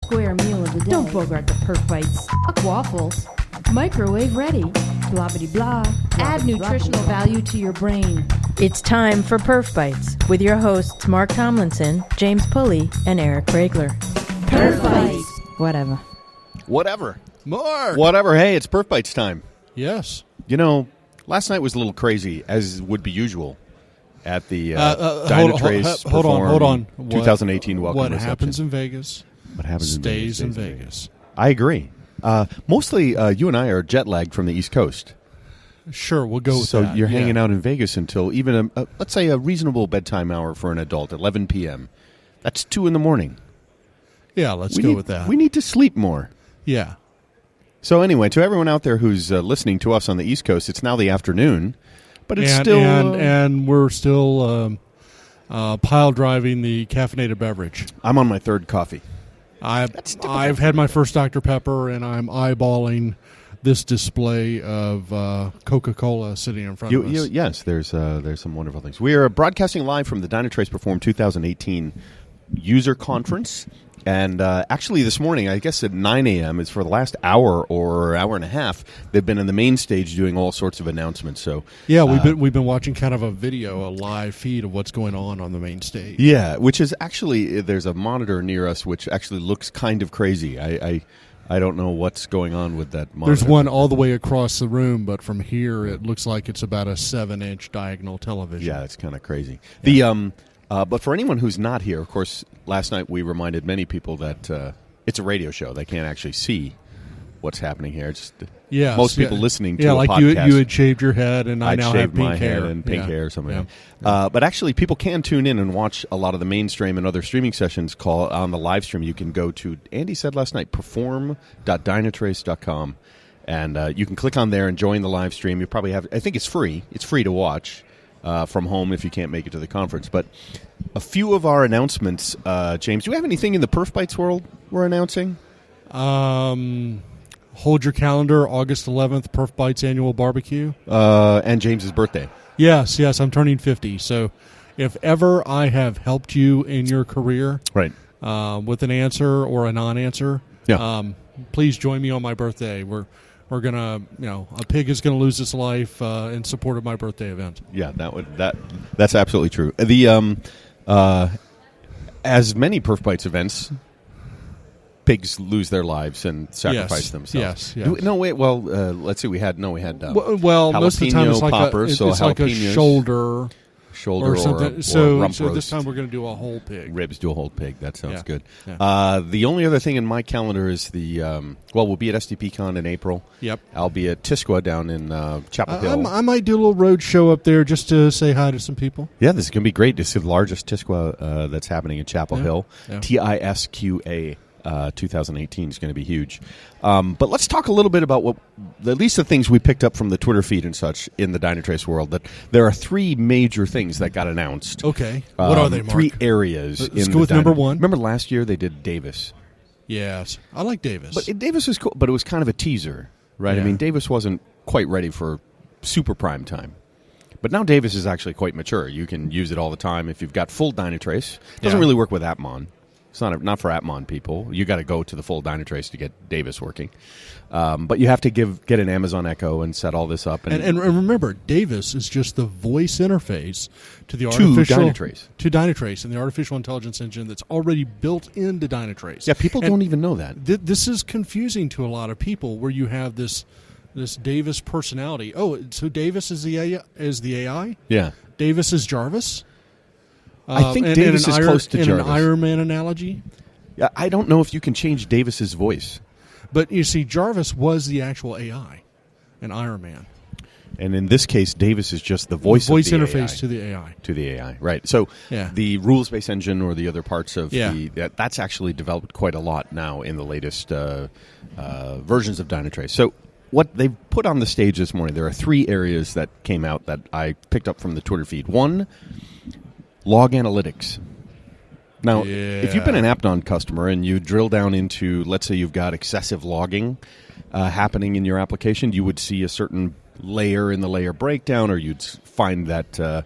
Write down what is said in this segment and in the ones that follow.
square meal of the day. Don't bogart the Perf Bites. Fuck waffles. Microwave ready. Blah blah blah. Add nutritional value to your brain. It's time for Perf Bites with your hosts Mark Tomlinson, James Pulley, and Eric Kragler. Perf Bites. Whatever. Mark! Whatever. Hey, it's Perf Bites time. Yes. You know, last night was a little crazy, as would be usual at the Dynatrace hold on. 2018 welcome What reception. happens in Vegas What happens stays in Vegas. Vegas. I agree. Mostly, you and I are jet lagged from the East Coast. Sure, we'll go with So that. you're hanging out in Vegas until even, let's say, a reasonable bedtime hour for an adult, 11 p.m. That's 2 in the morning. Yeah, let's We go need- with that. We need to sleep more. Yeah. So anyway, to everyone out there who's listening to us on the East Coast, it's now the afternoon, but it's and, still... and we're still pile driving the caffeinated beverage. I'm on my third coffee. I've had my first Dr. Pepper, and I'm eyeballing this display of Coca-Cola sitting in front of us. Yes, there's some wonderful things. We are broadcasting live from the Dynatrace Perform 2018 user conference. And actually this morning, I guess at 9 a.m., is for the last hour or hour and a half, they've been in the main stage doing all sorts of announcements. So yeah, we've been watching kind of a live feed of what's going on the main stage. Yeah, which is actually, there's a monitor near us which actually looks kind of crazy. I don't know what's going on with that monitor. There's one all the way across the room, but from here it looks like it's about a 7-inch diagonal television. Yeah, it's kind of crazy. Yeah. But for anyone who's not here, of course, last night we reminded many people that it's a radio show. They can't actually see what's happening here. It's just, most people listening to a like podcast. you had shaved your head, and I I'd now shaved have pink my hair. head and pink hair or something. Yeah. But actually, people can tune in and watch a lot of the mainstream and other streaming sessions on the live stream. You can go to, Andy said last night, perform.dynatrace.com, and you can click on there and join the live stream. You probably have, I think it's free. It's free to watch from home if you can't make it to the conference. But a few of our announcements, James, do we have anything in the Perf Bites world we're announcing? Hold your calendar, August 11th, Perf Bites annual barbecue. And James's birthday. Yes, I'm turning 50. So if ever I have helped you in your career Right. with an answer or a non-answer, Yeah. please join me on my birthday. We're going to, a pig is going to lose its life in support of my birthday event. Yeah, that's absolutely true. The as many Perf Bites events, pigs lose their lives and sacrifice themselves. Yes. Let's see. We had Well, most of the time it's like poppers, it's like a shoulder or something. or So rump this roast. time we're going to do a whole pig. Ribs, do a whole pig. That sounds Yeah. good. Yeah. The only other thing in my calendar is we'll be at SDPCon in April. Yep. I'll be at TISQA down in Chapel Hill. I might do a little road show up there just to say hi to some people. Yeah, this is going to be great. This is the largest TISQA that's happening in Chapel Hill. Yeah. TISQA 2018 is going to be huge. But let's talk a little bit about at least the things we picked up from the Twitter feed and such in the Dynatrace world. That there are 3 major things that got announced. Okay. What are they, Mark? 3 areas. Let's in go with number 1. Remember last year they did Davis. Yes. I like Davis. But Davis was cool, but it was kind of a teaser, right? Yeah. I mean, Davis wasn't quite ready for super prime time. But now Davis is actually quite mature. You can use it all the time if you've got full Dynatrace. It doesn't really work with Atmon. It's not for Atmon people. You got to go to the full Dynatrace to get Davis working. But you have to get an Amazon Echo and set all this up. And remember, Davis is just the voice interface to the artificial Dynatrace and the artificial intelligence engine that's already built into Dynatrace. Yeah, people don't even know that. This is confusing to a lot of people, where you have this Davis personality. Oh, so Davis is the AI? Yeah. Davis is Jarvis? I think Davis is close to Jarvis. In an Iron Man analogy? Yeah, I don't know if you can change Davis's voice. But you see, Jarvis was the actual AI, an Iron Man. And in this case, Davis is just the voice interface AI. to the AI. To the AI, right. So the rules-based engine or the other parts of that's actually developed quite a lot now in the latest versions of Dynatrace. So what they've put on the stage this morning, there are 3 areas that came out that I picked up from the Twitter feed. 1, log analytics. Now, if you've been an Apton customer and you drill down into, let's say you've got excessive logging happening in your application, you would see a certain layer in the layer breakdown, or you'd find that,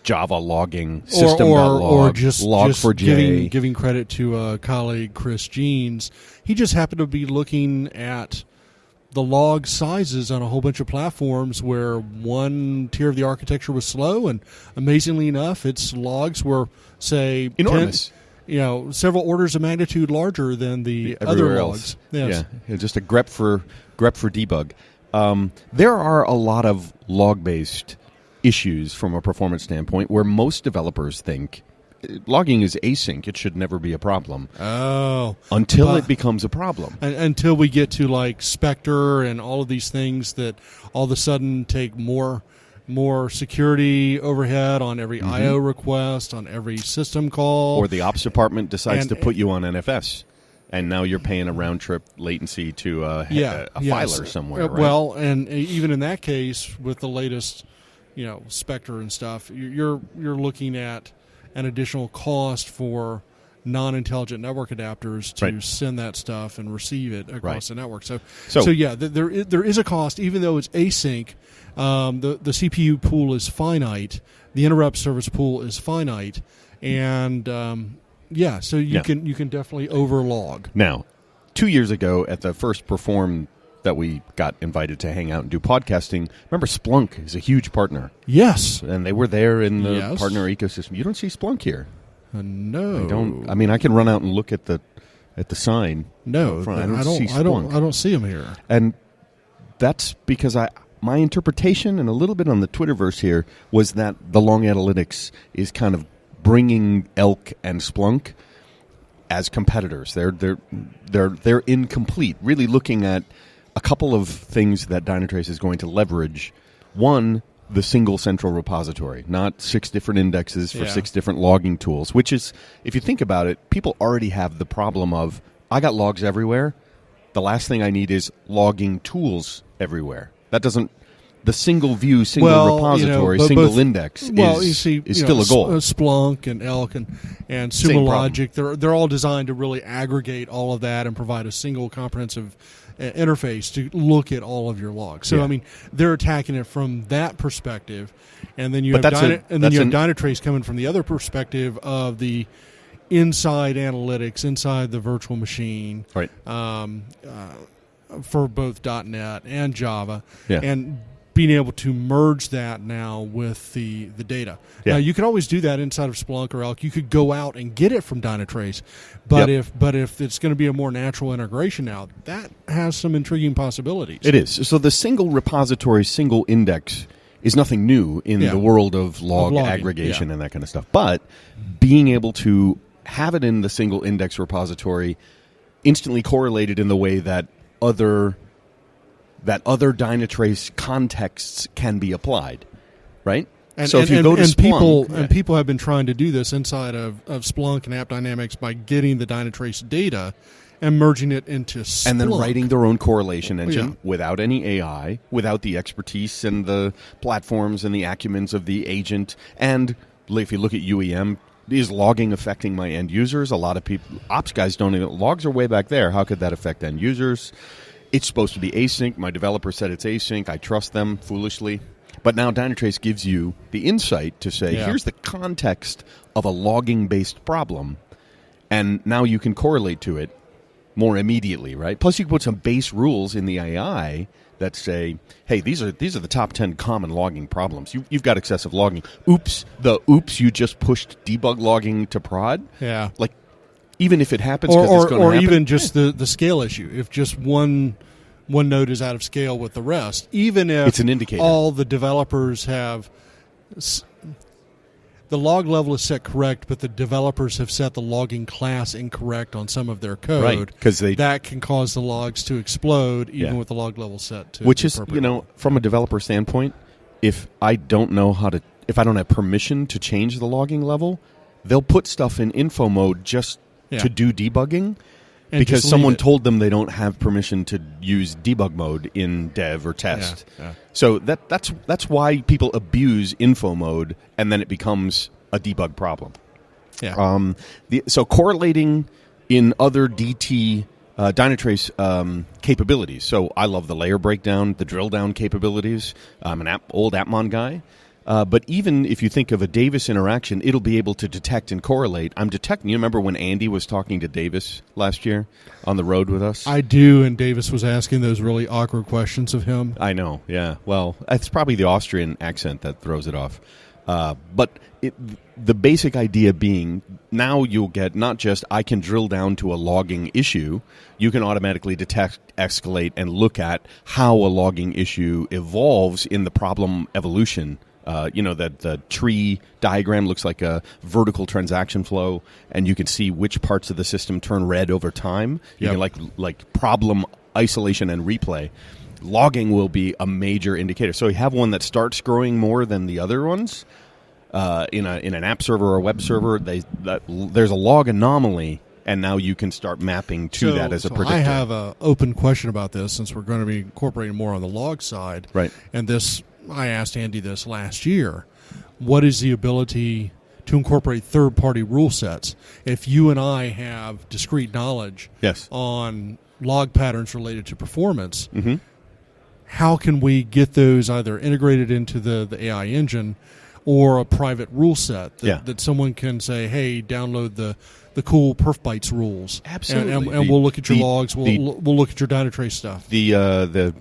Java logging, system.log, or just log4j. Giving credit to colleague Chris Jeans. He just happened to be looking at the log sizes on a whole bunch of platforms where one tier of the architecture was slow, and amazingly enough, its logs were, say, enormous. Several orders of magnitude larger than the other logs. Yes. Yeah, just a grep for debug. There are a lot of log-based issues from a performance standpoint where most developers think logging is async. It should never be a problem. Until it becomes a problem. Until we get to like Spectre and all of these things that all of a sudden take more security overhead on every I/O request, on every system call. Or the ops department decides to put you on NFS. And now you're paying a round-trip latency to a filer somewhere, right? Well, and even in that case, with the latest, Spectre and stuff, you're looking at an additional cost for non-intelligent network adapters to send that stuff and receive it across the network. So there is a cost, even though it's async. The CPU pool is finite. The interrupt service pool is finite, and so you can definitely overlog. Now, 2 years ago at the first Perform that we got invited to hang out and do podcasting, remember Splunk is a huge partner. Yes. And they were there in the partner ecosystem. You don't see Splunk here. No. I don't. I mean, I can run out and look at the sign. No, I don't see Splunk. I don't see them here. And that's because my interpretation, and a little bit on the Twitterverse here, was that the Long Analytics is kind of bringing Elk and Splunk as competitors. They're incomplete. Really looking at a couple of things that Dynatrace is going to leverage. One, the single central repository, not 6 different indexes for 6 different logging tools, which is, if you think about it, people already have the problem of, I got logs everywhere. The last thing I need is logging tools everywhere. That doesn't, the single view, single repository, single index is still a goal. Splunk and Elk and Sumo Logic, they're all designed to really aggregate all of that and provide a single comprehensive interface to look at all of your logs. So, I mean, they're attacking it from that perspective. And then you have Dynatrace coming from the other perspective of the inside analytics, inside the virtual machine. Right. For both .NET and Java. Yeah. And being able to merge that now with the data. Yeah. Now, you can always do that inside of Splunk or Elk. You could go out and get it from Dynatrace. But if it's going to be a more natural integration now, that has some intriguing possibilities. It is. So the single repository, single index is nothing new in the world of log aggregation and that kind of stuff. But being able to have it in the single index repository instantly correlated in the way that other Dynatrace contexts can be applied, right? So if you go to Splunk... people have been trying to do this inside of Splunk and AppDynamics by getting the Dynatrace data and merging it into Splunk. And then writing their own correlation engine without any AI, without the expertise and the platforms and the acumens of the agent. And if you look at UEM, is logging affecting my end users? A lot of people, ops guys don't even... Logs are way back there. How could that affect end users? It's supposed to be async. My developer said it's async. I trust them foolishly. But now Dynatrace gives you the insight to say, here's the context of a logging-based problem, and now you can correlate to it more immediately, right? Plus, you can put some base rules in the AI that say, hey, these are the top 10 common logging problems. You've got excessive logging. Oops, you just pushed debug logging to prod? Yeah. Like, even if it happens, because it's going to happen. Or even just the scale issue. If just one node is out of scale with the rest, even if it's an indicator. All the developers have the log level is set correct, but the developers have set the logging class incorrect on some of their code, right? Because that can cause the logs to explode, even with the log level set to which is from a developer standpoint, if I don't have permission to change the logging level, they'll put stuff in info mode just to do debugging. And because someone told them they don't have permission to use debug mode in dev or test. Yeah. So that's why people abuse info mode, and then it becomes a debug problem. Yeah. So correlating in other DT Dynatrace capabilities. So I love the layer breakdown, the drill down capabilities. I'm an old Appmon guy. But even if you think of a Davis interaction, it'll be able to detect and correlate. I'm detecting. You remember when Andy was talking to Davis last year on the road with us? I do, and Davis was asking those really awkward questions of him. I know, yeah. Well, it's probably the Austrian accent that throws it off. But the basic idea being, now you'll get not just I can drill down to a logging issue, you can automatically detect, escalate, and look at how a logging issue evolves in the problem evolution. That the tree diagram looks like a vertical transaction flow, and you can see which parts of the system turn red over time. You can like problem isolation and replay. Logging will be a major indicator. So you have one that starts growing more than the other ones. In an app server or a web server, there's a log anomaly, and now you can start mapping to that as a predictor. I have an open question about this, since we're going to be incorporating more on the log side. Right. And this, I asked Andy this last year. What is the ability to incorporate third-party rule sets? If you and I have discrete knowledge on log patterns related to performance, how can we get those either integrated into the AI engine or a private rule set that someone can say, hey, download the cool PerfBytes rules. Absolutely. And we'll look at your logs, we'll look at your Dynatrace stuff. The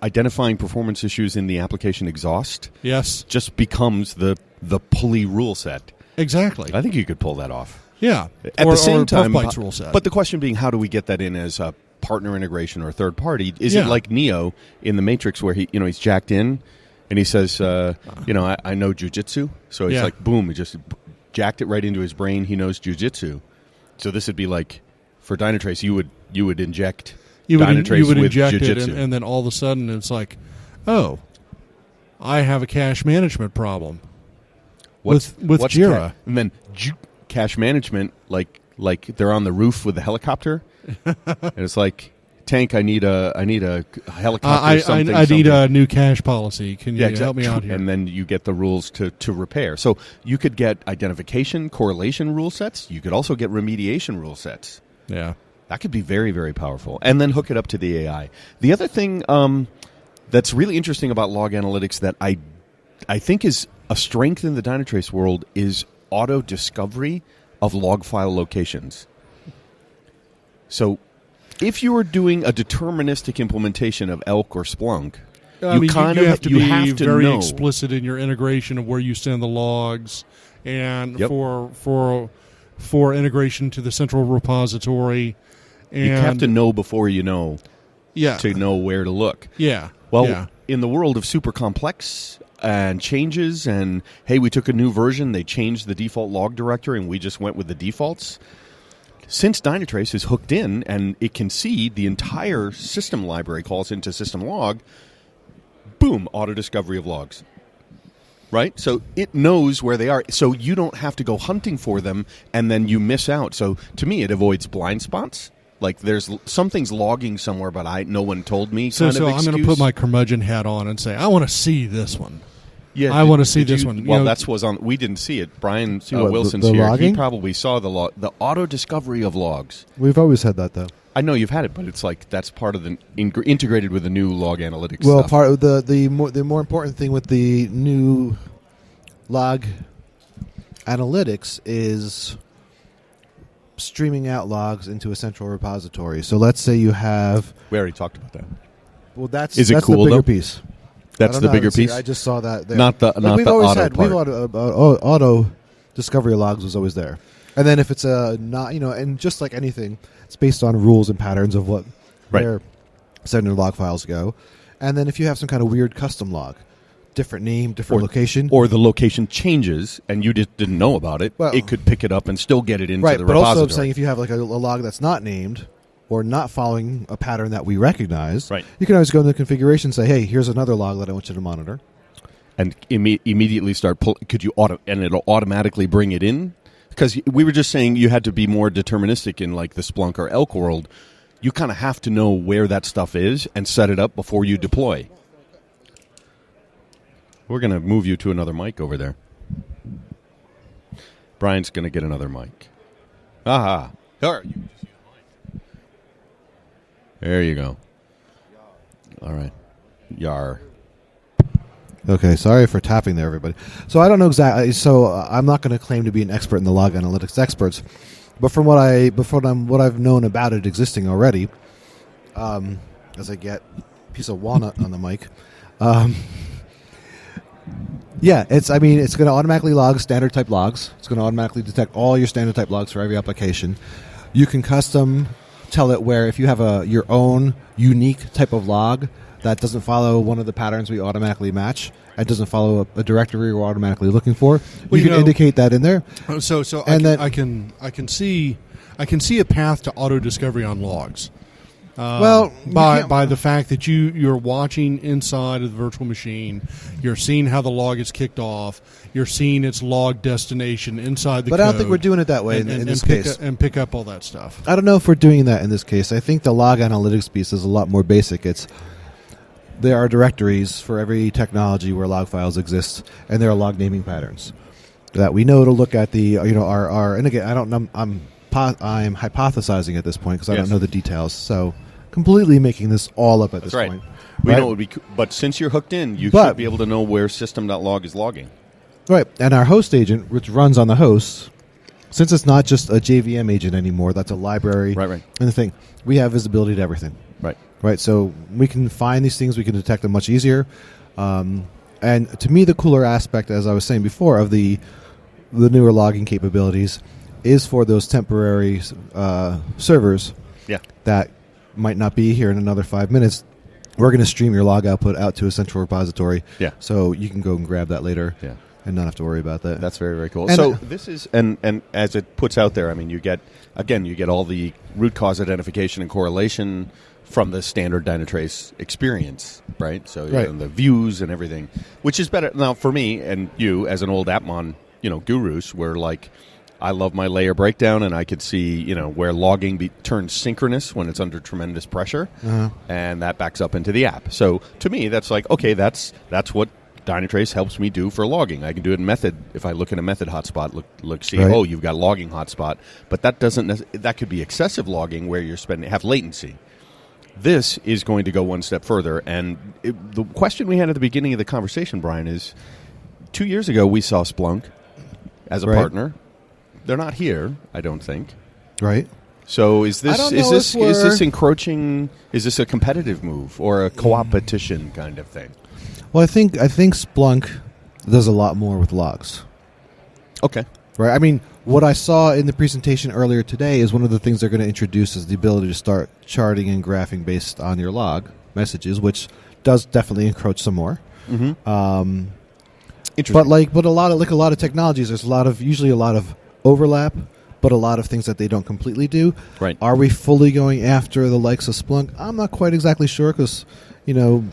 identifying performance issues in the application exhaust just becomes the pulley rule set. Exactly. I think you could pull that off. Yeah. At the same time, PerfBytes rule set. But the question being, how do we get that in as a partner integration or a third party? Is it like Neo in the Matrix where he's jacked in and he says, I know jujitsu. So it's like, boom, he just jacked it right into his brain. He knows jujitsu. So this would be like, for Dynatrace, you would inject Dynatrace with inject jujitsu. it, and then all of a sudden it's like, oh, I have a cache management problem with Jira. And then cache management, like they're on the roof with the helicopter, and it's like, Tank, I need a helicopter. I need a new cache policy. Can you help me out here? And then you get the rules to repair. So you could get identification, correlation rule sets. You could also get remediation rule sets. Yeah. That could be very, very powerful. And then hook it up to the AI. The other thing that's really interesting about log analytics that I think is a strength in the Dynatrace world is auto discovery of log file locations. So if you were doing a deterministic implementation of Elk or Splunk, you have to be very know. explicit in your integration of where you send the logs, and for integration to the central repository. And you have to know before you know Yeah. to know where to look. Yeah. Well, yeah. in the world of super complex and changes, and hey, we took a new version, they changed the default log directory, and we just went with the defaults. Since Dynatrace is hooked in and it can see the entire system library calls into system log, boom, auto discovery of logs. Right? So it knows where they are. So you don't have to go hunting for them and then you miss out. So to me, it avoids blind spots. Like there's something's logging somewhere, but no one told me. So I'm going to put my curmudgeon hat on and say, I want to see this one. Yeah, I want to see this one. Well, was on. We didn't see it. Brian Wilson's here. Logging? He probably saw the auto discovery of logs. We've always had that, though. I know you've had it, but it's like that's part of the integrated with the new log analytics. Well, stuff. part of the more important thing with the new log analytics is streaming out logs into a central repository. So let's say you have. We already talked about that. Well, that's Is it that's cool, the bigger though? piece. That's the bigger piece. I just saw that there. Not the auto part. Auto discovery of logs was always there, and then if it's and just like anything, it's based on rules and patterns of what where certain log files go, and then if you have some kind of weird custom log, different name, different location, or the location changes and you just didn't know about it, it could pick it up and still get it into the repository. But also I'm saying if you have like a log that's not named, or not following a pattern that we recognize, you can always go in the configuration and say, hey, here's another log that I want you to monitor. And immediately start could you and it'll automatically bring it in? Because we were just saying you had to be more deterministic in like the Splunk or Elk world. You kind of have to know where that stuff is and set it up before you deploy. We're going to move you to another mic over there. Brian's going to get another mic. Aha. There you go. All right. Yar. Okay, sorry for tapping there, everybody. So I don't know exactly. So I'm not going to claim to be an expert in the log analytics experts, but from what I've known about it existing already, as I get a piece of walnut on the mic, yeah, it's going to automatically log standard type logs. It's going to automatically detect all your standard type logs for every application. You can custom tell it where if you have your own unique type of log that doesn't follow one of the patterns we automatically match, it doesn't follow a directory we're automatically looking for. Well, you can indicate that in there. So I can see a path to auto discovery on logs. By the fact that you're watching inside of the virtual machine, you're seeing how the log is kicked off, you're seeing its log destination inside the code. But I don't think we're doing it that way in this case. And pick up all that stuff. I don't know if we're doing that in this case. I think the log analytics piece is a lot more basic. There are directories for every technology where log files exist, and there are log naming patterns that we know to look at the our and again I don't know I'm hypothesizing at this point because I don't know the details. So completely making this all up at this point. We know it would be, but since you're hooked in, you should be able to know where system.log is logging. Right, and our host agent, which runs on the host, since it's not just a JVM agent anymore, that's a library, right, and the thing, we have visibility to everything. Right, so we can find these things, we can detect them much easier. And to me, the cooler aspect, as I was saying before, of the newer logging capabilities is for those temporary servers that might not be here in another 5 minutes. We're going to stream your log output out to a central repository, so you can go and grab that later and not have to worry about that. That's very, very cool. And so this is, and as it puts out there, I mean, you get all the root cause identification and correlation from the standard Dynatrace experience, right? So and the views and everything, which is better. Now, for me and you, as an old Appmon, gurus, we're like, I love my layer breakdown, and I could see, where logging turns synchronous when it's under tremendous pressure, and that backs up into the app. So to me, that's like, okay, that's what Dynatrace helps me do for logging. I can do it in method. If I look in a method hotspot, see, oh, you've got logging hotspot, but that that could be excessive logging where you're have latency. This is going to go one step further, and the question we had at the beginning of the conversation, Brian, is 2 years ago we saw Splunk as a partner. They're not here, I don't think. Right. So is this encroaching? Is this a competitive move or a co-opetition kind of thing? Well, I think Splunk does a lot more with logs. Okay. Right. I mean, what I saw in the presentation earlier today is one of the things they're going to introduce is the ability to start charting and graphing based on your log messages, which does definitely encroach some more. Mm-hmm. Interesting. But a lot of technologies, there's usually a lot of overlap, but a lot of things that they don't completely do. Right. Are we fully going after the likes of Splunk? I'm not quite exactly sure because, would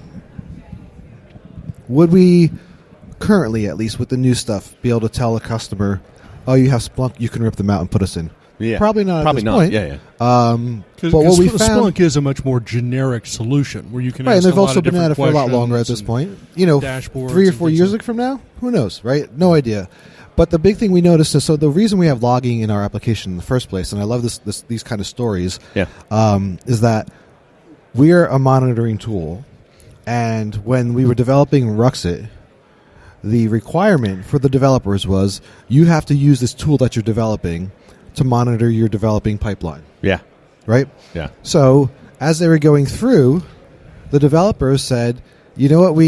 we currently, at least with the new stuff, be able to tell a customer, oh, you have Splunk, you can rip them out and put us in? Yeah. Probably not at this point. Yeah. But what we found, Splunk is a much more generic solution where you can and they've also been at it for a lot longer at this point. 3 or 4 years from now, who knows, right? No idea. But the big thing we noticed is, so the reason we have logging in our application in the first place, and I love these kind of stories, is that we're a monitoring tool. And when we were developing Ruxit, the requirement for the developers was you have to use this tool that you're developing to monitor your developing pipeline. Yeah. Right? Yeah. So as they were going through, the developers said, you know what,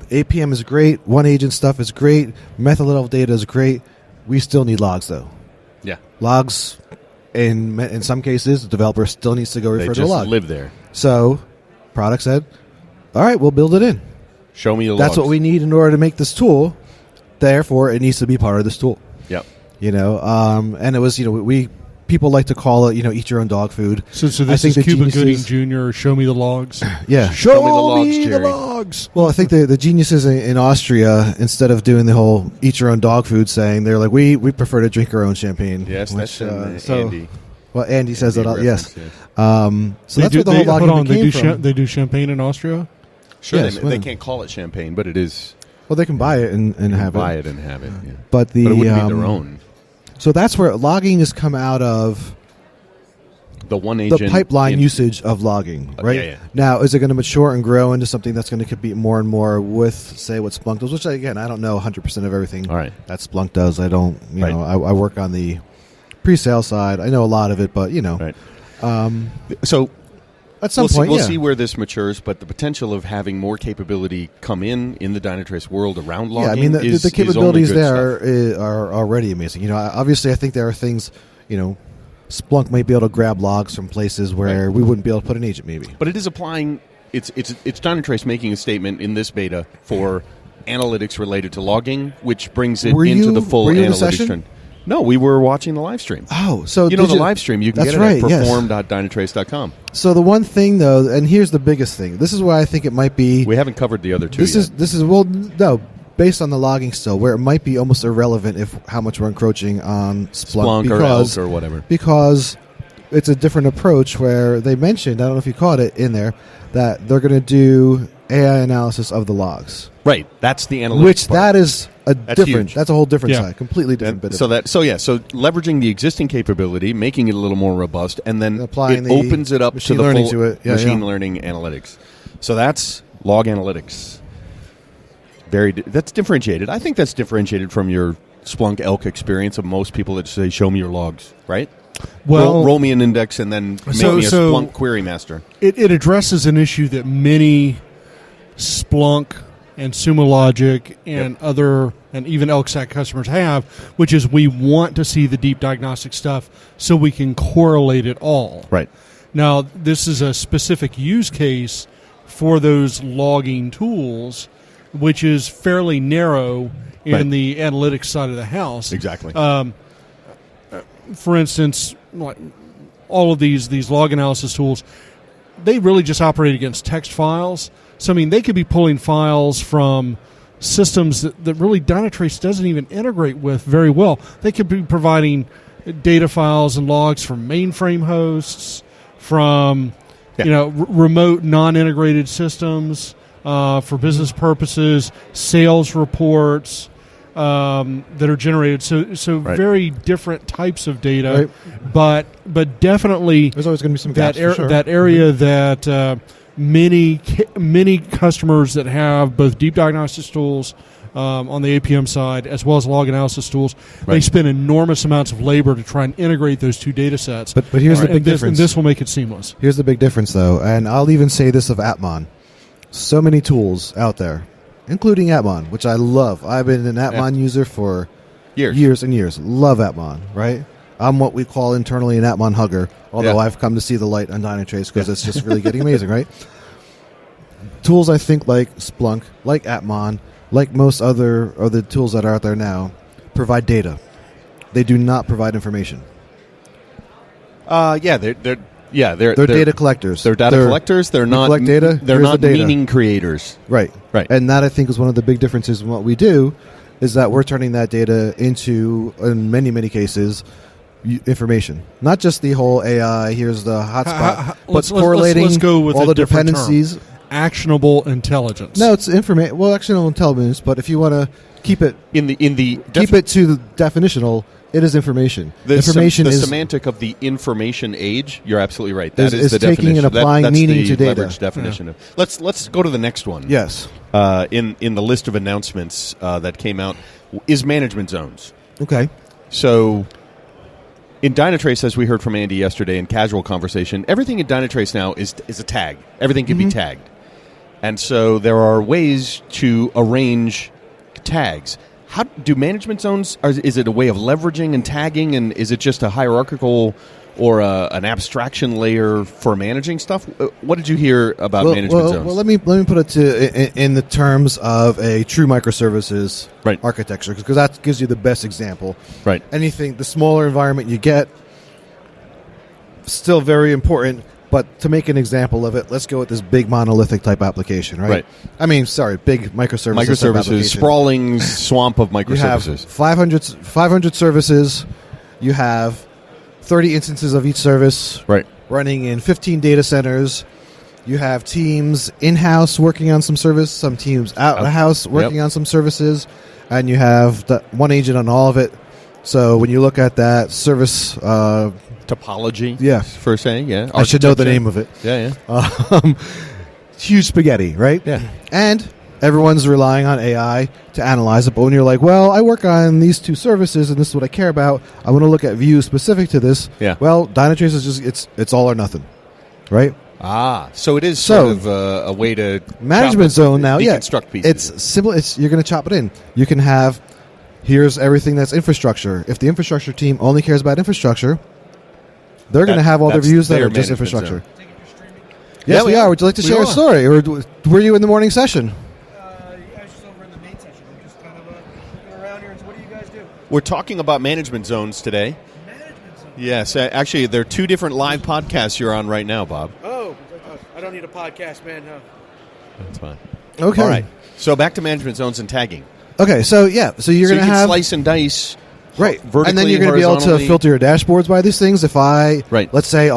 APM is great, one agent stuff is great, method level data is great, we still need logs though. Yeah. Logs, in some cases, the developer still needs to go refer to a log. They just live there. So product said, all right, we'll build it in. Show me the logs. That's what we need in order to make this tool. Therefore, it needs to be part of this tool. Yep. And it was, people like to call it, eat your own dog food. So this is Cuba Gooding Jr., show me the logs. Yeah. Show me the logs. Well, I think the geniuses in Austria, instead of doing the whole eat your own dog food saying, they're like, we prefer to drink our own champagne. Yes, that's Andy. Well, Andy says that, yes. Yes. So that's where the whole logging came from. They do champagne in Austria? Sure, yes, they can't call it champagne, but it is. Well, they can buy it and have it. Buy it and have it, yeah. But it wouldn't be their own. So that's where logging has come out of the one agent, the pipeline usage of logging, right? Now, is it going to mature and grow into something that's going to compete more and more with, say, what Splunk does? Which, again, I don't know 100% of everything that Splunk does. I don't, know, I work on the pre-sale side. I know a lot of it, but so at some point, we'll see where this matures. But the potential of having more capability come in the Dynatrace world around logging, I mean, the capabilities there are already amazing. Obviously, I think there are things, Splunk might be able to grab logs from places where we wouldn't be able to put an agent, maybe. But it is applying. It's Dynatrace making a statement in this beta for analytics related to logging, which brings it into the full analytics trend. No, we were watching the live stream. Oh, so the live stream, you can get it at perform.dynatrace.com. So the one thing, though, and here's the biggest thing. This is why I think it might be... We haven't covered the other two This is based on the logging still, where it might be almost irrelevant how much we're encroaching on Splunk or Elk or whatever. Because it's a different approach where they mentioned, I don't know if you caught it in there, that they're going to do AI analysis of the logs. Right, that's the analytics Which part. that is that's a whole different side, completely different bit. So leveraging the existing capability, making it a little more robust, and then it opens it up to the full machine learning analytics. So that's log analytics. That's differentiated. I think that's differentiated from your Splunk Elk experience of most people that say, "Show me your logs," right? Well, roll me an index and then make me a Splunk query master. It addresses an issue that many Splunk and Sumo Logic and other and even ElkStat customers have, which is we want to see the deep diagnostic stuff so we can correlate it all. Right. Now, this is a specific use case for those logging tools, which is fairly narrow in the analytics side of the house. Exactly. For instance, like all of these log analysis tools, they really just operate against text files. So, I mean, they could be pulling files from systems that really Dynatrace doesn't even integrate with very well. They could be providing data files and logs from mainframe hosts, from remote non-integrated systems for business purposes, sales reports that are generated. So very different types of data, but definitely there's always going to be some gaps that area that many customers that have both deep diagnostics tools on the APM side as well as log analysis tools, they spend enormous amounts of labor to try and integrate those two data sets. But here's the big difference. And this will make it seamless. Here's the big difference, though, and I'll even say this of Atmon. So many tools out there, including Atmon, which I love. I've been an Atmon user for years and years. Love Atmon, right? I'm what we call internally an Atmon hugger, although I've come to see the light on Dynatrace because it's just really getting amazing, right? Tools I think like Splunk, like Atmon, like most other tools that are out there now, provide data. They do not provide information. They're data collectors. They're data collectors. They're not collect data. They're not meaning creators. Right. And that I think is one of the big differences in what we do, is that we're turning that data into, in many, many cases, information. Not just the whole AI, here's the hotspot, but correlating let's go with all the dependencies. Term. Actionable intelligence. No, it's information. Well, actionable intelligence, but if you want to keep it keep it to the definitional, it is information. Information the is semantic of the information age. You're absolutely right. That is the taking definition. and applying that's meaning the to data. Leverage definition. Let's go to the next one. Yes. In the list of announcements that came out is management zones. Okay. So in Dynatrace, as we heard from Andy yesterday in casual conversation, everything in Dynatrace now is a tag. Everything can be tagged. And so there are ways to arrange tags. How do management zones, is it a way of leveraging and tagging, and is it just a hierarchical or an abstraction layer for managing stuff? What did you hear about management zones? Well, let me put it in the terms of a true microservices architecture, because that gives you the best example. Right. Anything, the smaller environment you get, still very important. But to make an example of it, let's go with this big monolithic type application, right? I mean, big microservices. Sprawling swamp of microservices. You have 500 services. You have 30 instances of each service running in 15 data centers. You have teams in-house working on some service, some teams out-of-house working on some services, and you have one agent on all of it. So when you look at that service topology. Yeah. For saying, yeah. I should know the name of it. Yeah. Huge spaghetti, right? Yeah. And everyone's relying on AI to analyze it. But when you're like, well, I work on these two services, and this is what I care about. I want to look at views specific to this. Yeah. Well, Dynatrace is just it's all or nothing, right? So it is sort of a way to management zone now. Yeah, pieces. It's simple. You're going to chop it in. You can have here's everything that's infrastructure. If the infrastructure team only cares about infrastructure, they're going to have all their views that are just infrastructure. Yes, we are. Would you like to share a story, or were you in the morning session? I was just over in the main session. I'm just kind of looking around here. What do you guys do? We're talking about management zones today. Management zones? Yes, actually, there are two different live podcasts you're on right now, Bob. Oh, I don't need a podcast, man. No. That's fine. Okay. All right. So back to management zones and tagging. Okay, so you're going to have slice and dice. Right, vertically, and then you're going to be able to filter your dashboards by these things. If let's say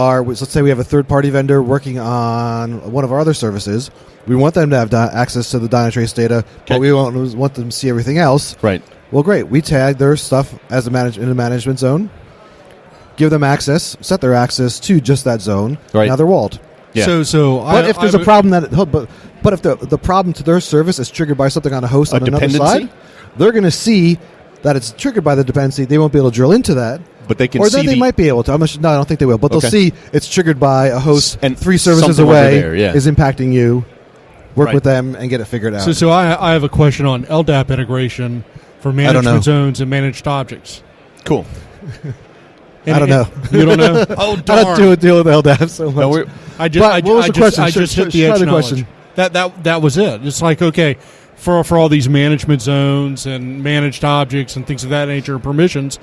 we have a third-party vendor working on one of our other services, we want them to have access to the Dynatrace data, but we want them to see everything else. Right. Well, great. We tag their stuff as in a management zone, give them access, set their access to just that zone. Right. Now they're walled. Yeah. But if there's a problem but if the problem to their service is triggered by something on a host on another side, they're going to see that it's triggered by the dependency. They won't be able to drill into that. But they can or see they might be able to. No, I don't think they will. But they'll see it's triggered by a host and 3 services away is impacting you. Work Right. with them and get it figured out. So I have a question on LDAP integration for management zones and managed objects. Cool. I don't know. You don't know? Oh, darn. I don't deal with LDAP so much. No, I just hit the edge the knowledge. question. That was it. It's like, okay, for all these management zones and managed objects and things of that nature and permissions,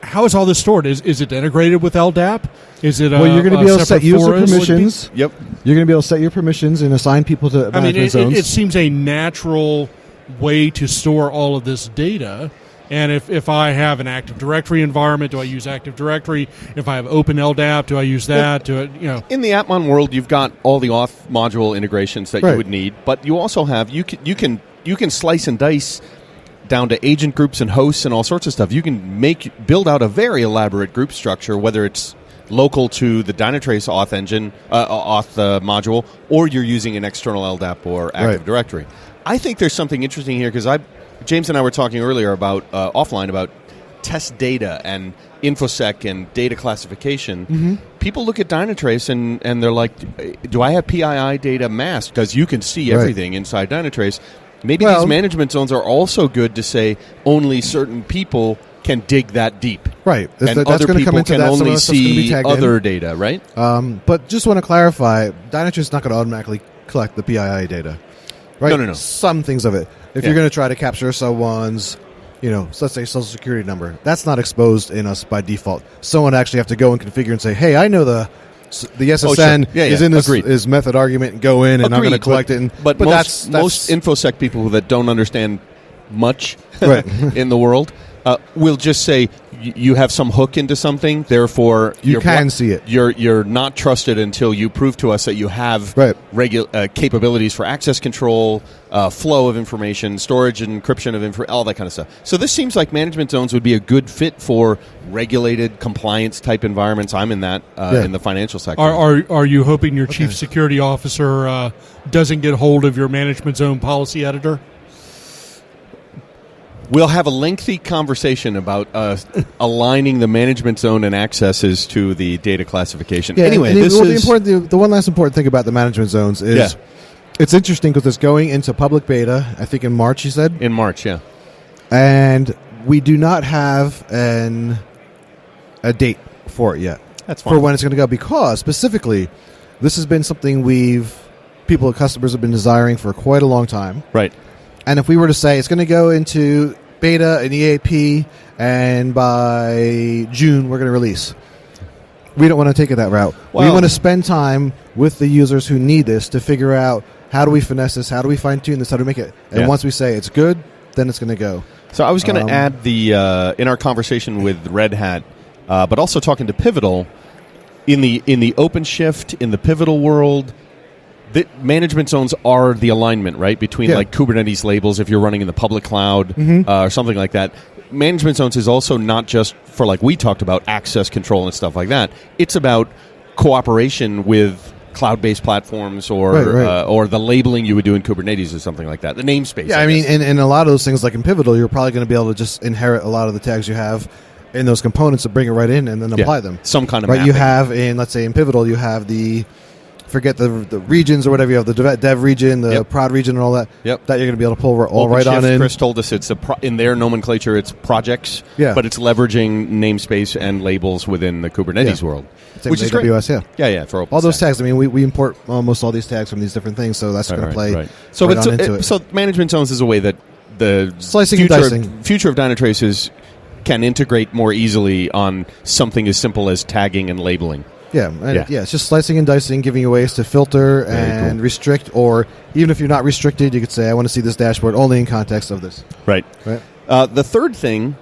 how is all this stored? Is it integrated with LDAP? Is it you're going to be able to set user permissions. Yep. You're going to be able to set your permissions and assign people to management zones. It seems a natural way to store all of this data. And if I have an Active Directory environment, do I use Active Directory? If I have Open LDAP, do I use that? In the Appmon world, you've got all the auth module integrations that you would need, but you also have you can slice and dice down to agent groups and hosts and all sorts of stuff. You can build out a very elaborate group structure, whether it's local to the Dynatrace auth engine, auth module, or you're using an external LDAP or Active Directory. I think there's something interesting here because James and I were talking earlier about offline about test data and InfoSec and data classification. Mm-hmm. People look at Dynatrace and they're like, do I have PII data masked? Because you can see everything inside Dynatrace. Maybe these management zones are also good to say only certain people can dig that deep. Right. And that's other going to come people into can that. only see other data, right? But just want to clarify, Dynatrace is not going to automatically collect the PII data. Right? No. Some things of it. If you're going to try to capture someone's, let's say social security number, that's not exposed in us by default. Someone actually have to go and configure and say, hey, I know the SSN is in this method argument and go in and I'm going to collect it. But most InfoSec people that don't understand much in the world will just say you have some hook into something, therefore you can see it. You're not trusted until you prove to us that you have capabilities for access control, flow of information, storage and encryption of all that kind of stuff. So this seems like management zones would be a good fit for regulated compliance type environments. I'm in that in the financial sector. Are you hoping your chief security officer doesn't get hold of your management zone policy editor? We'll have a lengthy conversation about aligning the management zone and accesses to the data classification. Yeah, anyway, the one last important thing about the management zones is it's interesting because it's going into public beta, I think in March, you said? In March, yeah. And we do not have a date for it yet. That's fine. For when it's going to go, because specifically, this has been something customers have been desiring for quite a long time. Right. And if we were to say it's going to go into beta and EAP, and by June we're going to release, we don't want to take it that route. We want to spend time with the users who need this to figure out how do we finesse this, how do we fine-tune this, how do we make it. And once we say it's good, then it's going to go. So I was going to add in our conversation with Red Hat, but also talking to Pivotal, in the OpenShift, in the Pivotal world, the management zones are the alignment, right, between like Kubernetes labels if you're running in the public cloud or something like that. management zones is also not just for, like we talked about, access control and stuff like that. It's about cooperation with cloud-based platforms or the labeling you would do in Kubernetes or something like that. The namespace. Yeah, I mean, in a lot of those things, like in Pivotal, you're probably going to be able to just inherit a lot of the tags you have in those components and bring it right in and then apply them. Some kind of right. mapping. You have let's say in Pivotal, you have forget the regions or whatever. You have the dev region, the prod region, and all that. Yep. That you're going to be able to pull all right on in. Chris told us it's in their nomenclature, it's projects, but it's leveraging namespace and labels within the Kubernetes world. Same which with is AWS, great. Yeah, for all those tags. I mean, we import almost all these tags from these different things, so that's going to play right. So, right on into it. So management zones is a way that the slicing and dicing future of Dynatrace can integrate more easily on something as simple as tagging and labeling. Yeah, it's just slicing and dicing, giving you ways to filter and restrict, or even if you're not restricted, you could say, I want to see this dashboard only in context of this. Right. The third thing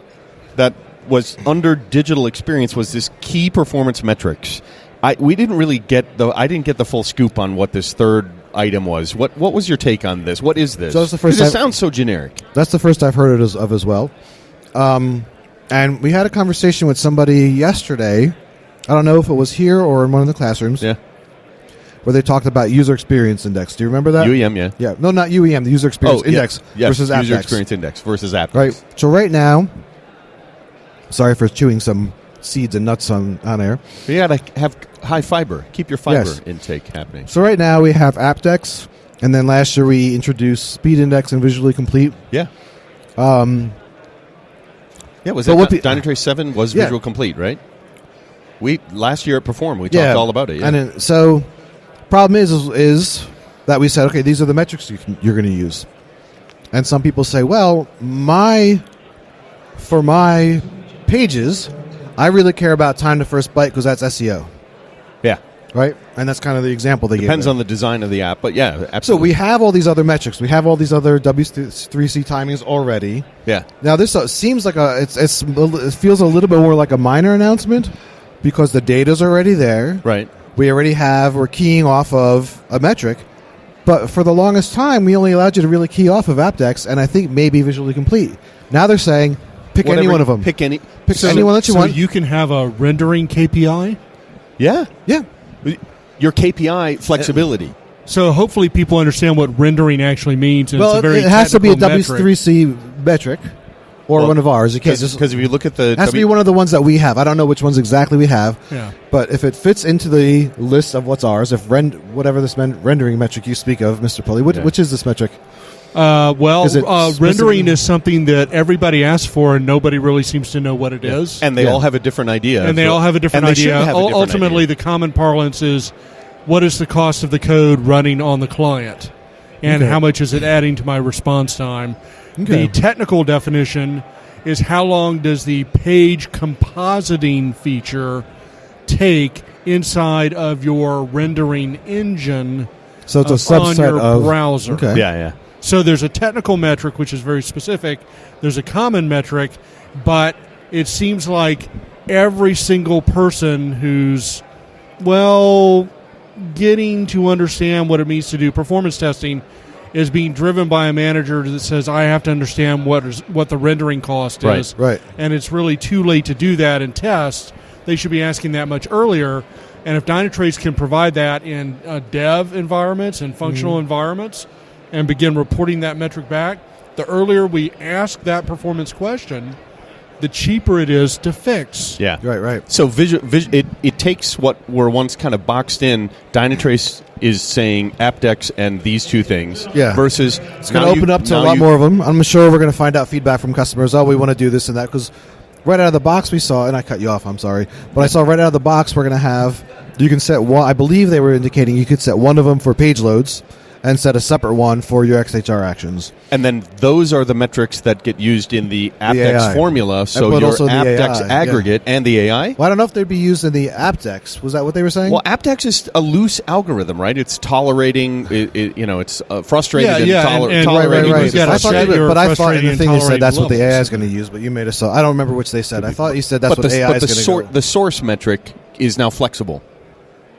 that was under digital experience was this key performance metrics. I didn't get the full scoop on what this third item was. What was your take on this? What is this? So that's the first. It sounds so generic. That's the first I've heard it of as well. And we had a conversation with somebody yesterday. I don't know if it was here or in one of the classrooms. Yeah. Where they talked about user experience index. Do you remember that? UEM, yeah. Yeah. No, not UEM. The user experience index versus AppDex. User experience index versus AppDex. Right. So right now, sorry for chewing some seeds and nuts on air. You got to have high fiber. Keep your fiber intake happening. So right now we have AppDex, and then last year we introduced Speed Index and Visually Complete. Yeah. Was that Dynatrace 7 was Visual Complete, right? Last year at Perform, we talked all about it. Yeah. And then, so problem is that we said, okay, these are the metrics you're going to use. And some people say, well, for my pages, I really care about time to first byte because that's SEO. Yeah. Right? And that's kind of the example they Depends gave on the design of the app, but yeah, absolutely. So we have all these other metrics. We have all these other W3C timings already. Yeah. Now this seems like it feels a little bit more like a minor announcement because the data's already there. Right. We're keying off of a metric. But for the longest time, we only allowed you to really key off of AppDex, and I think maybe Visually Complete. Now they're saying, pick any one of them. Pick anyone that you want. So you can have a rendering KPI? Yeah. Yeah. Your KPI flexibility. So hopefully people understand what rendering actually means. And it's a very it has to be a metric. W3C metric or one of ours. Because if you look at it has to be one of the ones that we have. I don't know which ones exactly we have. Yeah. But if it fits into the list of what's ours, whatever this rendering metric you speak of, Mr. Pulley, which is this metric? Rendering is something that everybody asks for, and nobody really seems to know what it is. And they all have a different idea. Ultimately, the common parlance is, what is the cost of the code running on the client? And how much is it adding to my response time? Okay. The technical definition is how long does the page compositing feature take inside of your rendering engine so it's a subset on your browser. Okay. Yeah. So there's a technical metric, which is very specific. There's a common metric, but it seems like every single person who's, getting to understand what it means to do performance testing is being driven by a manager that says, I have to understand what the rendering cost is. Right. And it's really too late to do that in test. They should be asking that much earlier. And if Dynatrace can provide that in dev environments and functional environments and begin reporting that metric back, the earlier we ask that performance question, the cheaper it is to fix. Yeah. Right. So it takes what were once kind of boxed in. Dynatrace is saying AppDex and these two things. Yeah. Versus it's going to open up to a lot more of them. I'm sure we're going to find out feedback from customers. Oh, we want to do this and that. Because right out of the box we saw, and I cut you off, I'm sorry. But I saw right out of the box we're going to have, you can set one, I believe they were indicating you could set one of them for page loads and set a separate one for your XHR actions. And then those are the metrics that get used in the AppDex formula. So but your also AppDex aggregate and the AI. Well, I don't know if they'd be used in the AppDex. Was that what they were saying? Well, AppDex is a loose algorithm, right? It's tolerating. It's frustrated and tolerating. Right. I thought in the thing they said that's what the AI is going to use. But you made us so. I don't remember which they said. I thought you said that's what AI is going to go. The source metric is now flexible.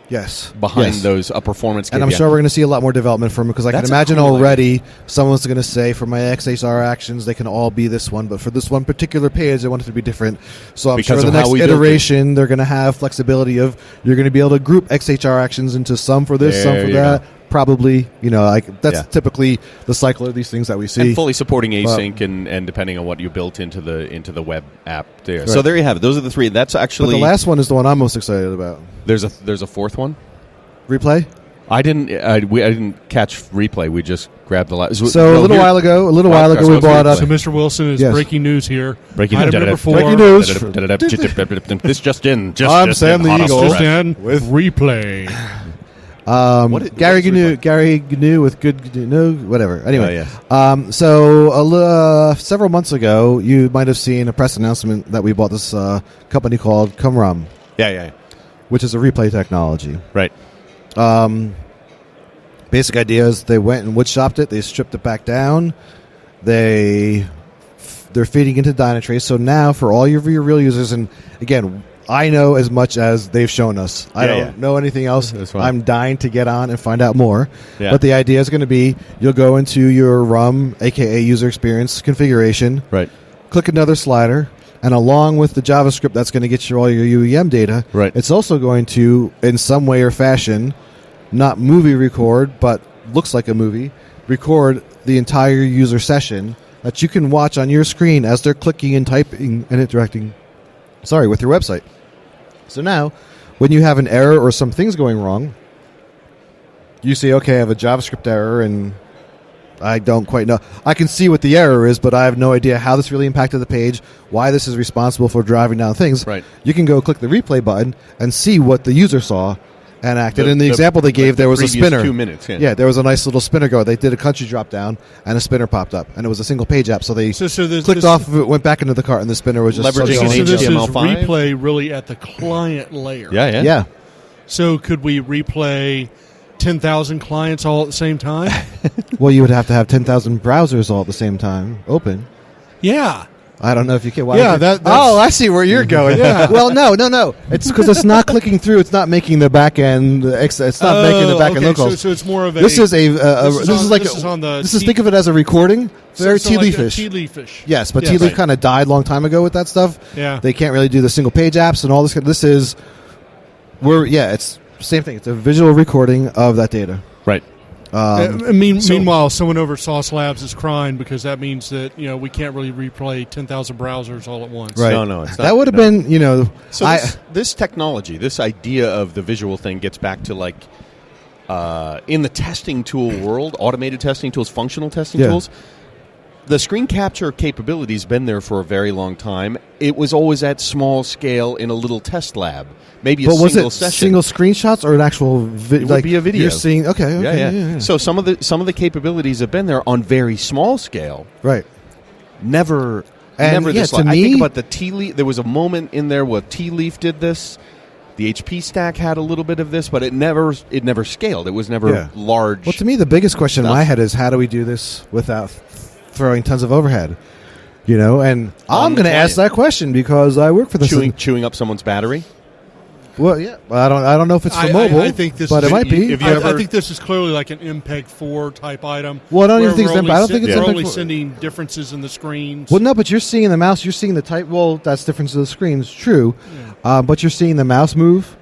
behind those performance KPI. And I'm sure we're going to see a lot more development from it, because I can imagine already someone's going to say, for my XHR actions, they can all be this one, but for this one particular page, I want it to be different. So I'm sure the next iteration, they're going to have flexibility of, you're going to be able to group XHR actions into some for this, some for that. Probably, that's typically the cycle of these things that we see. And fully supporting async and depending on what you built into the web app there. Right. So there you have it. Those are the three. That's actually... But the last one is the one I'm most excited about. There's a fourth one? Replay? I didn't catch Replay. We just grabbed the last... So a little while ago, we brought up... So Mr. Wilson is breaking news here. Breaking number 4. Breaking news. This just in. I'm Sam the Eagle. Just in with Replay. Gary Gnu with good no whatever. Anyway, several months ago, you might have seen a press announcement that we bought this company called Qumran. Which is a replay technology. Right. Basic idea is they went and wood shopped it. They stripped it back down. They're feeding into Dynatrace. So now, for all your real users, and again, I know as much as they've shown us. I don't know anything else. I'm dying to get on and find out more. Yeah. But the idea is going to be, you'll go into your RUM, a.k.a. user experience configuration, right? Click another slider, and along with the JavaScript that's going to get you all your UEM data, right, it's also going to, in some way or fashion, not movie record, but looks like a movie, record the entire user session that you can watch on your screen as they're clicking and typing and interacting with your website. So now, when you have an error or some things going wrong, you say, okay, I have a JavaScript error and I don't quite know. I can see what the error is, but I have no idea how this really impacted the page, why this is responsible for driving down things. Right. You can go click the replay button and see what the user saw and acted. In the example they gave, there was a spinner. 2 minutes. Yeah, there was a nice little spinner go. They did a country drop down, and a spinner popped up, and it was a single page app. So they clicked off of it, went back into the cart, and the spinner was just leveraging so this is HTML5. replay really at the client layer. Yeah. So could we replay 10,000 clients all at the same time? Well, you would have to have 10,000 browsers all at the same time open. Yeah. I don't know if you can. I see where you're going. Yeah. Well, no. It's because it's not clicking through. It's not making the back end. It's not making the back end locals. So it's more of a. This is think of it as a recording. Very so tea like leafish. Tea leafish. Yes, but tea leaf kind of died a long time ago with that stuff. Yeah. They can't really do the single page apps and all this. This is it's the same thing. It's a visual recording of that data. Right. Meanwhile, someone over Sauce Labs is crying because that means that we can't really replay 10,000 browsers all at once. Right. No, it's not, that would have been So this technology, this idea of the visual thing, gets back to like in the testing tool world, automated testing tools, functional testing tools. The screen capture capability has been there for a very long time. It was always at small scale in a little test lab. Maybe but single was it session. Single screenshots or an actual it would be a video. You're seeing Yeah. So some of the capabilities have been there on very small scale. Right. Never this. I think about the Tea Leaf. There was a moment in there where Tea Leaf did this. The HP stack had a little bit of this, but it never scaled. It was never large. Well, to me, the biggest question in my head is, how do we do this without throwing tons of overhead? And I'm going to ask that question because I work for this. Chewing up someone's battery. Well, yeah. Well, I don't know if it's for mobile. I think this but is, it might be. I think this is clearly like an MPEG-4 type item. Well, I don't even think it's. I don't think it's. We're only sending differences in the screens. Well, no, but you're seeing the mouse. You're seeing the type. Well, that's difference of the screens. True, but you're seeing the mouse move.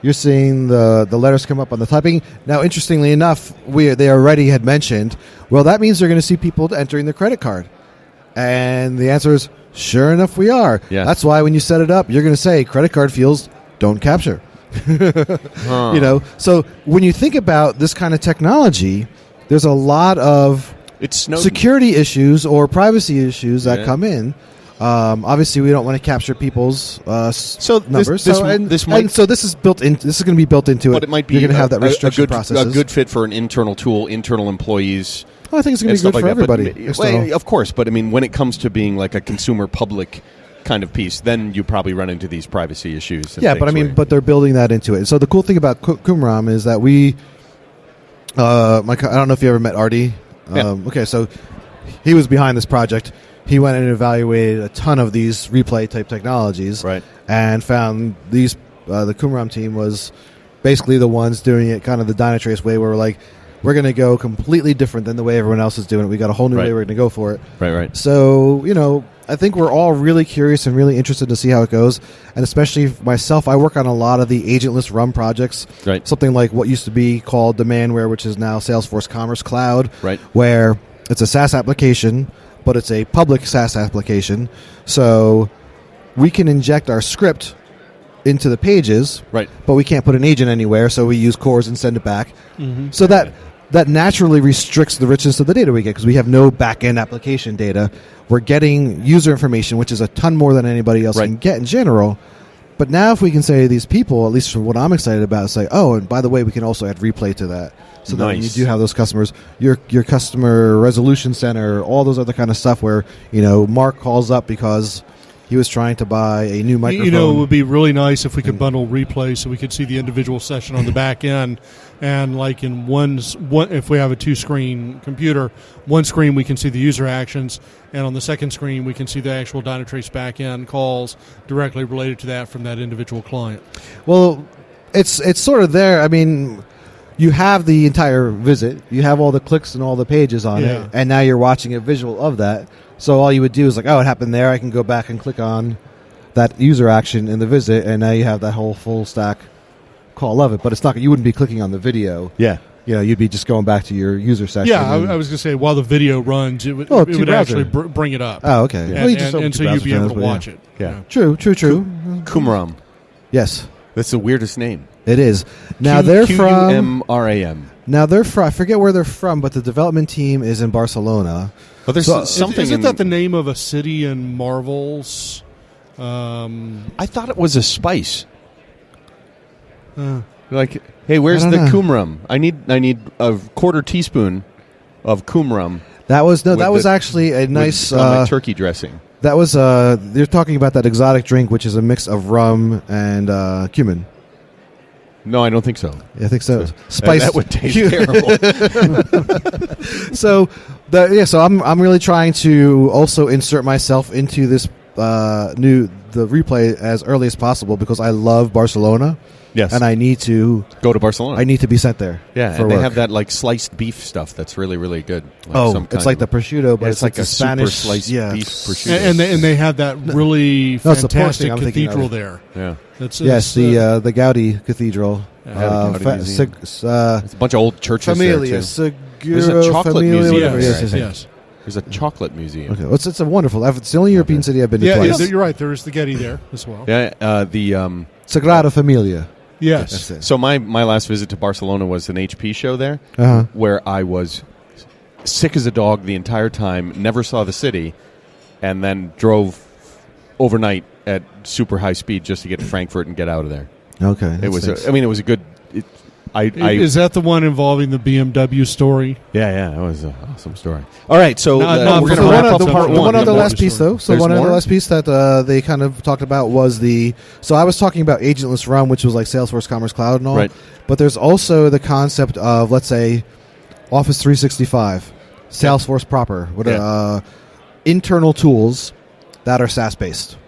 You're seeing the letters come up on the typing. Now, interestingly enough, they already had mentioned, well, that means they're going to see people entering their credit card. And the answer is, sure enough, we are. Yeah. That's why when you set it up, you're going to say credit card fields don't capture. So when you think about this kind of technology, there's a lot of security issues or privacy issues that come in. Obviously, we don't want to capture people's numbers. So this is built in. This is going to be built into it. But it might be you're going to have that restriction process. A good fit for an internal tool, internal employees. Well, I think it's going to be good for everybody. Of course, but I mean, when it comes to being like a consumer public kind of piece, then you probably run into these privacy issues. Yeah, but I mean, but they're building that into it. So the cool thing about Qumran is that I don't know if you ever met Artie. Okay, so he was behind this project. He went and evaluated a ton of these replay type technologies, right? And found these. The Qumran team was basically the ones doing it kind of the Dynatrace way, where we're like, we're going to go completely different than the way everyone else is doing it. We got a whole new way we're going to go for it. Right. So, I think we're all really curious and really interested to see how it goes. And especially myself, I work on a lot of the agentless RUM projects. Right. Something like what used to be called Demandware, which is now Salesforce Commerce Cloud. Right. Where it's a SaaS application, but it's a public SaaS application. So we can inject our script into the pages, right? But we can't put an agent anywhere, so we use cores and send it back. Mm-hmm. So that naturally restricts the richness of the data we get, because we have no back-end application data. We're getting user information, which is a ton more than anybody else can get in general. But now if we can say to these people, at least for what I'm excited about, is like, oh, and by the way, we can also add replay to that. So that when you do have those customers, your customer resolution center, all those other kind of stuff where, Mark calls up because he was trying to buy a new microphone. It would be really nice if we could bundle replay so we could see the individual session on the back end. And like in one, if we have a 2-screen computer, one screen we can see the user actions, and on the second screen we can see the actual Dynatrace back end calls directly related to that from that individual client. Well, it's sort of there. I mean, you have the entire visit, you have all the clicks and all the pages on it, and now you're watching a visual of that. So all you would do is like, oh, it happened there. I can go back and click on that user action in the visit, and now you have that whole full stack call of it. But it's not. You wouldn't be clicking on the video. Yeah. You'd be just going back to your user session. Yeah, I was going to say, while the video runs, it would actually bring it up. Oh, okay. And so you'd be able to watch it. Yeah. True. Qumram. Yes. That's the weirdest name. It is. Now they're from Qumram. Now they're from. I forget where they're from, but the development team is in Barcelona. But there's something. Isn't that the name of a city in Marvel's? I thought it was a spice. Like, hey, where's the Qumram? I need a quarter teaspoon of Qumram. That was actually a nice turkey dressing. That was you're talking about that exotic drink, which is a mix of rum and cumin. No, I don't think so. Yeah, I think so. Spice. That would taste terrible. So I'm really trying to also insert myself into this the replay as early as possible, because I love Barcelona. Yes, and I need to go to Barcelona. I need to be sent there. Yeah, for and they work. have that like sliced beef stuff that's really, really good. It's like the prosciutto, but it's like a Spanish super sliced beef prosciutto. And they have that really fantastic cathedral there. Yeah, the Gaudi Cathedral. It's a bunch of old churches Familia, there too. There's a chocolate museum. Yes. There's a chocolate museum. Okay, it's a wonderful. It's the only European city I've been to twice. Yeah, you're right. There is the Getty there as well. Yeah, Sagrada Familia. Yes. So my last visit to Barcelona was an HP show there, where I was sick as a dog the entire time, never saw the city, and then drove overnight at super high speed just to get to Frankfurt and get out of there. Okay. It was a good... Is that the one involving the BMW story? Yeah, it was an awesome story. All right, so we're going to wrap up part one. One other last piece, though. So one other last piece that they kind of talked about was So I was talking about agentless RUM, which was like Salesforce Commerce Cloud and all. Right. But there's also the concept of, let's say, Office 365, Salesforce proper, internal tools that are SaaS-based.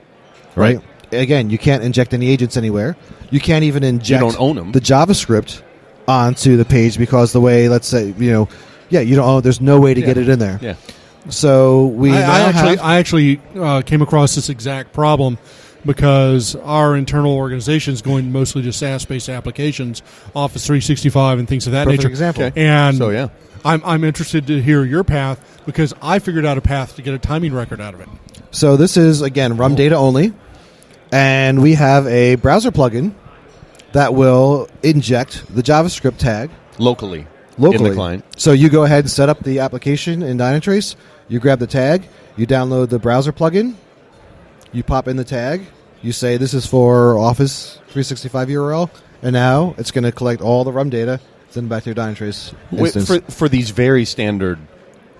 Right? Again, you can't inject any agents anywhere. You can't even inject you don't own them. The JavaScript onto the page, because the way, let's say, you don't own. There's no way to get it in there. Yeah. So I actually came across this exact problem, because our internal organization is going mostly to SaaS-based applications, Office 365 and things of that nature. Example. Okay. And so yeah, I'm interested to hear your path, because I figured out a path to get a timing record out of it. So this is, again, RUM data only, and we have a browser plugin that will inject the JavaScript tag locally in the client. So you go ahead and set up the application in Dynatrace. You grab the tag. You download the browser plugin. You pop in the tag. You say this is for Office 365 URL, and now it's going to collect all the RUM data, send it back to your Dynatrace instance. For these very standard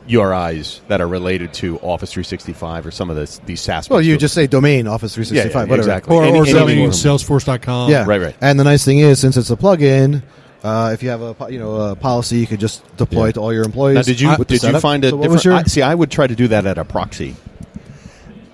URIs that are related to Office 365 or some of these SaaS. Well, you just say domain Office 365, whatever. Exactly. Or Salesforce.com. Yeah, right. And the nice thing is, since it's a plugin, if you have a policy, you could just deploy it to all your employees. Now, did you find a different? See, I would try to do that at a proxy.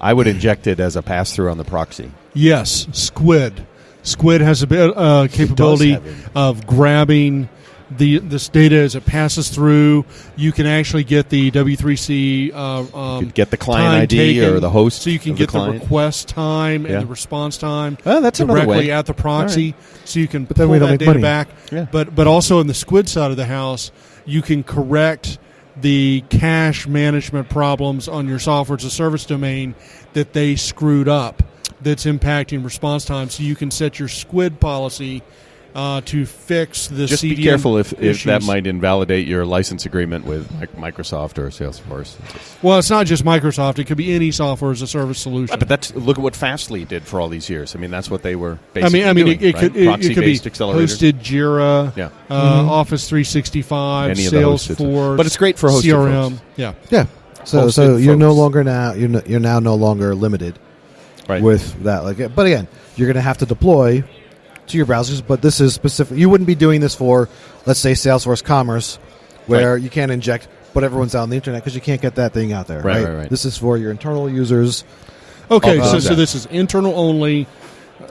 I would inject it as a pass-through on the proxy. Yes, Squid. Squid has a bit capability of grabbing this data as it passes through. You can actually get the W3C you can get the client ID taken, or the host, so you can get the request time and the response time that's directly at the proxy, so you can then pull we don't that make data money. back. Yeah. But also in the Squid side of the house, you can correct the cache management problems on your software as a service domain that they screwed up, that's impacting response time. So you can set your Squid policy to fix the Just CDN be careful if issues. that might invalidate your license agreement with Microsoft or Salesforce. Well, it's not just Microsoft. It could be any software as a service solution. But look at what Fastly did for all these years. I mean, that's what they were basically doing, it could be proxy-based accelerators. hosted Jira, Office 365, Any of the hosted Salesforce, but it's great for hosted CRM. folks. Yeah. So Hosted you're no folks. longer now you're now no longer limited with that. But again, you're going to have to deploy to your browsers. But this is specific. You wouldn't be doing this for, let's say, Salesforce Commerce, where you can't inject, but everyone's out on the internet because you can't get that thing out there. Right. This is for your internal users. Okay, so this is internal only.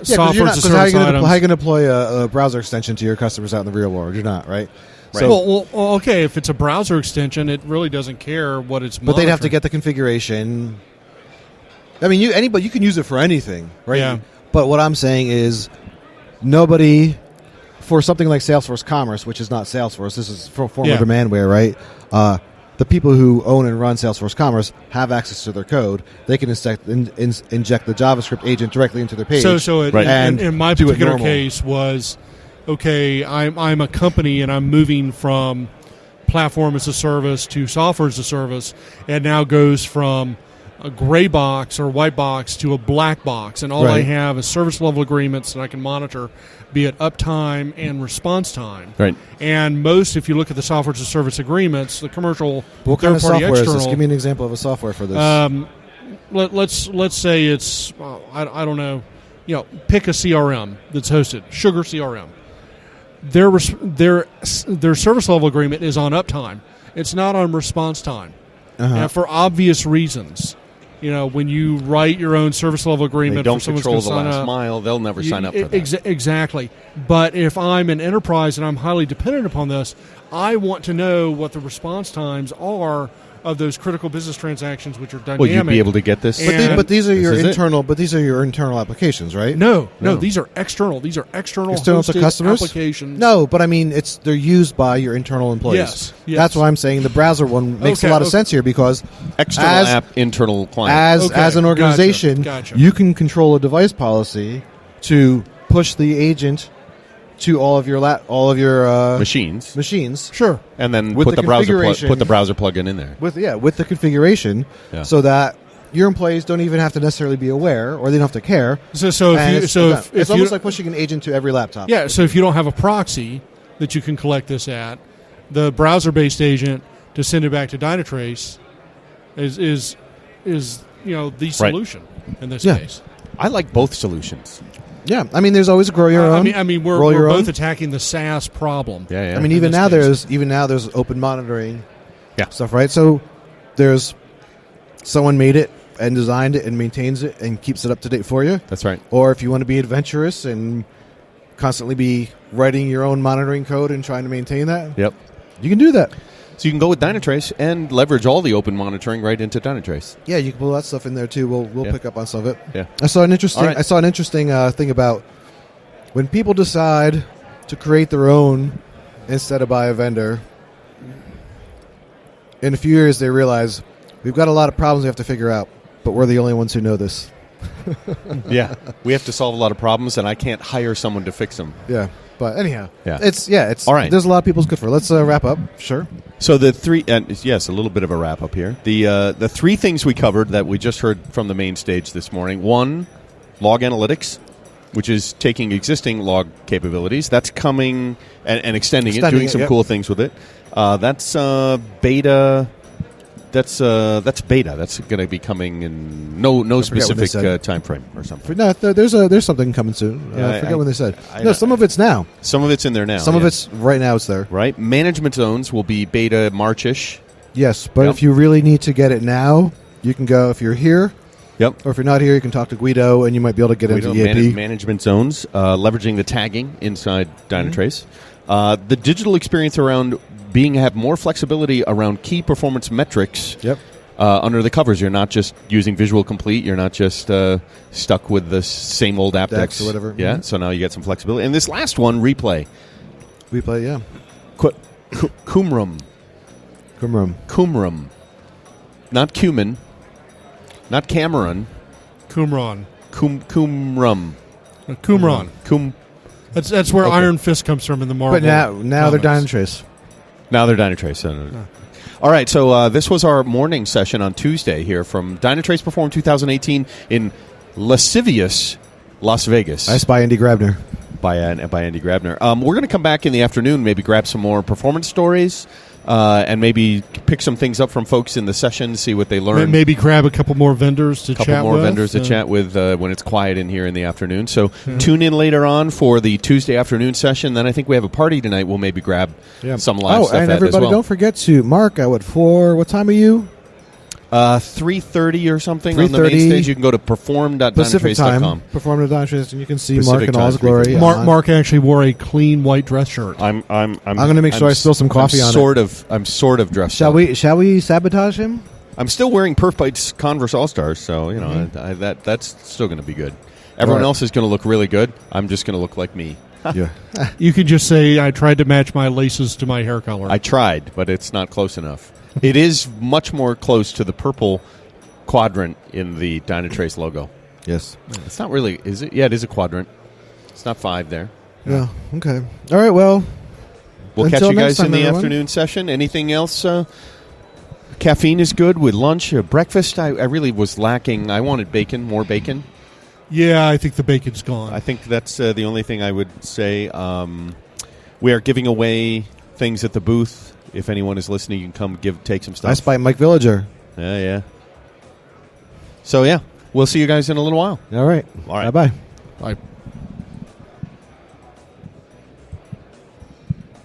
Software as a how are service you items. going to deploy a browser extension to your customers out in the real world? You're not, right? So, well, okay, if it's a browser extension, it really doesn't care what it's But they'd have to get the configuration. I mean, you can use it for anything, right? Yeah. But what I'm saying is, nobody, for something like Salesforce Commerce, which is not Salesforce, this is for former Demandware, right? The people who own and run Salesforce Commerce have access to their code. They can inject the JavaScript agent directly into their page. So in my particular case was, okay, I'm a company and I'm moving from platform as a service to software as a service, and now goes from a gray box or white box to a black box, and all I have is service level agreements that I can monitor, be it uptime and response time. Right. And most, if you look at the software as a service agreements, the commercial what kind of third-party software external, is this? Give me an example of a software for this. Let's say it's I don't know, pick a CRM that's hosted, Sugar CRM. Their service level agreement is on uptime. It's not on response time, and for obvious reasons. When you write your own service level agreement, they don't for someone's control the sign last up, mile. They'll never sign up for that. Exactly. But if I'm an enterprise and I'm highly dependent upon this, I want to know what the response times are of those critical business transactions, which are dynamic. Well, you'd be able to get this. But these are your internal. But these are your internal applications, right? No. These are external. These are external to customers applications. No, but I mean, they're used by your internal employees. Yes. That's why I'm saying the browser one makes a lot of sense here, because external app, internal client. As an organization, Gotcha. you can control a device policy to push the agent to all of your machines. Sure. And then With put the the browser configuration- put the browser plugin in there. With the configuration, so that your employees don't even have to necessarily be aware, or they don't have to care. It's almost like pushing an agent to every laptop. Yeah. So if you don't have a proxy that you can collect this at, the browser-based agent to send it back to Dynatrace is the solution in this case. I like both solutions. Yeah, I mean, there's always a grow your own. I mean, we're both attacking the SaaS problem. Yeah. I mean, even now there's open monitoring, stuff, right? So there's someone made it and designed it and maintains it and keeps it up to date for you. That's right. Or if you want to be adventurous and constantly be writing your own monitoring code and trying to maintain that, you can do that. So you can go with Dynatrace and leverage all the open monitoring right into Dynatrace. Yeah, you can pull that stuff in there too. We'll pick up on some of it. Yeah. I saw an interesting thing about when people decide to create their own instead of buy a vendor. In a few years, they realize we've got a lot of problems we have to figure out, but we're the only ones who know this. Yeah, we have to solve a lot of problems, and I can't hire someone to fix them. Yeah, but anyhow, it's all right. There's a lot of people's good for it. Let's wrap up. Sure. So the three, a little bit of a wrap up here. The three things we covered that we just heard from the main stage this morning. One, log analytics, which is taking existing log capabilities. That's coming and extending it, doing some cool things with it. That's beta. That's beta. That's going to be coming in no specific time frame or something. No, there's something coming soon. I forget when they said. Some of it's now. Some of it's in there now. Some of it's right now. It's there. Right. Management zones will be beta March-ish. Yes, but if you really need to get it now, you can go. If you're here, Yep. Or if you're not here, you can talk to Guido, and you might be able to get into EAP. Management zones, leveraging the tagging inside Dynatrace. The digital experience around have more flexibility around key performance metrics. Yep. Under the covers, you're not just using Visual Complete. You're not just stuck with the same old Apdex or whatever. Yeah. Mm-hmm. So now you get some flexibility. And this last one, Replay. Replay, yeah. Qumrum. Not cumin. Not Cameron. Qumran. Qumrum. Qumran. That's where Okay. Iron Fist comes from in the Marvel. But now they're comics. Dynatrace. Now they're Dynatrace. All right, so this was our morning session on Tuesday here from Dynatrace Perform 2018 in lascivious Las Vegas. Nice by Andy Grabner. By Andy Grabner. We're going to come back in the afternoon, maybe grab some more performance stories, and maybe pick some things up from folks in the session, see what they learned. Maybe grab a couple more vendors to chat with. Chat with when it's quiet in here in the afternoon. So tune in later on for the Tuesday afternoon session. Then I think we have a party tonight. We'll maybe grab some live stuff and at everybody, as well. don't forget to Mark. What time are you? 3:30 or something on the main 3:30 stage. You can go to Pacific time. perform.dynatrace.com. Perform.dynatrace, and you can see Pacific Mark in time, all his glory. 3:30. Mark actually wore a clean white dress shirt. I'm going to make sure I spill some coffee on it. I'm sort of dressed Shall up. Shall we sabotage him? I'm still wearing Perfbite's Converse All-Stars, so you know that's still going to be good. Everyone else is going to look really good. I'm just going to look like me. Yeah. You could just say, I tried to match my laces to my hair color. I tried, but it's not close enough. It is much more close to the purple quadrant in the Dynatrace logo. Yes. It's not really, is it? Yeah, it is a quadrant. It's not 5 there. Yeah. Okay. All right. Well, we'll catch until you next guys in time, the everyone. afternoon session. Anything else? Caffeine is good with lunch. Breakfast, I really was lacking. I wanted bacon, more bacon. Yeah, I think the bacon's gone. I think that's the only thing I would say. We are giving away things at the booth. If anyone is listening, you can come take some stuff. Nice by Mike Villager. Yeah. So, yeah, we'll see you guys in a little while. All right. All right. Bye-bye. Bye.